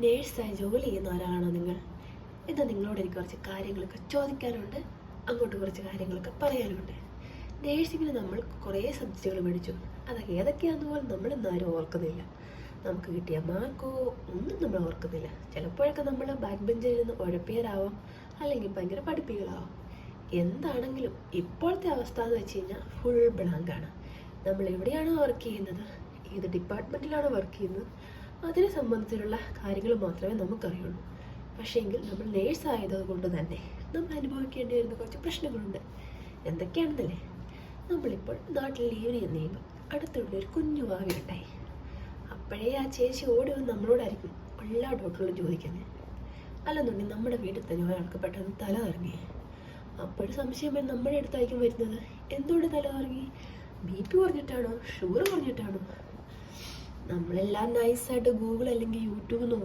നേഴ്സായി ജോലി ചെയ്യുന്ന ഒരാളാണോ നിങ്ങൾ? എന്നാൽ നിങ്ങളോട് എനിക്ക് കുറച്ച് കാര്യങ്ങളൊക്കെ ചോദിക്കാനുണ്ട്, അങ്ങോട്ട് കുറച്ച് കാര്യങ്ങളൊക്കെ പറയാനുണ്ട്. നേഴ്സിങ്ങിന് നമ്മൾ കുറേ സബ്ജക്റ്റുകൾ പഠിച്ചു. അതൊക്കെ ഏതൊക്കെയാണെന്ന് പോലും നമ്മൾ ഇന്നാരും ഓർക്കുന്നില്ല. നമുക്ക് കിട്ടിയ മാർക്കോ ഒന്നും നമ്മൾ ഓർക്കുന്നില്ല. ചിലപ്പോഴൊക്കെ നമ്മൾ ബാക്ക് ബെഞ്ചിൽ നിന്ന് ഉഴപ്പിയരാവാം, അല്ലെങ്കിൽ ഭയങ്കര പഠിപ്പികളാവാം. എന്താണെങ്കിലും ഇപ്പോഴത്തെ അവസ്ഥ എന്ന് വെച്ച് കഴിഞ്ഞാൽ ഫുൾ ബ്ലാങ്കാണ്. നമ്മൾ എവിടെയാണോ വർക്ക് ചെയ്യുന്നത്, ഏത് ഡിപ്പാർട്ട്മെൻറ്റിലാണോ വർക്ക് ചെയ്യുന്നത്, അതിനെ സംബന്ധിച്ചിട്ടുള്ള കാര്യങ്ങൾ മാത്രമേ നമുക്കറിയുള്ളൂ. പക്ഷേങ്കിൽ നമ്മൾ നേഴ്സ് ആയതുകൊണ്ട് തന്നെ നമ്മൾ അനുഭവിക്കേണ്ടി വരുന്ന കുറച്ച് പ്രശ്നങ്ങളുണ്ട്. എന്തൊക്കെയാണെന്നല്ലേ? നമ്മളിപ്പോൾ നാട്ടിൽ ലീവിന് ചെന്ന് അടുത്തുള്ള ഒരു കുഞ്ഞു ഭാവി ഉണ്ടായി. അപ്പോഴേ ആ ചേച്ചി ഓടി വന്ന് നമ്മളോടായിരിക്കും എല്ലാ ഡോക്ടറുകളും ചോദിക്കുന്നത്. അല്ലെന്നുണ്ടെങ്കിൽ നമ്മുടെ വീട്ടിൽ തന്നെ ഒരാൾക്ക് പെട്ടെന്ന് തല ഇറങ്ങി. അപ്പോഴും സംശയം നമ്മുടെ അടുത്തായിരിക്കും വരുന്നത്. എന്തുകൊണ്ട് തല ഇറങ്ങി? BP കുറഞ്ഞിട്ടാണോ, ഷുഗർ കുറഞ്ഞിട്ടാണോ? നമ്മളെല്ലാം നൈസായിട്ട് ഗൂഗിൾ അല്ലെങ്കിൽ യൂട്യൂബ്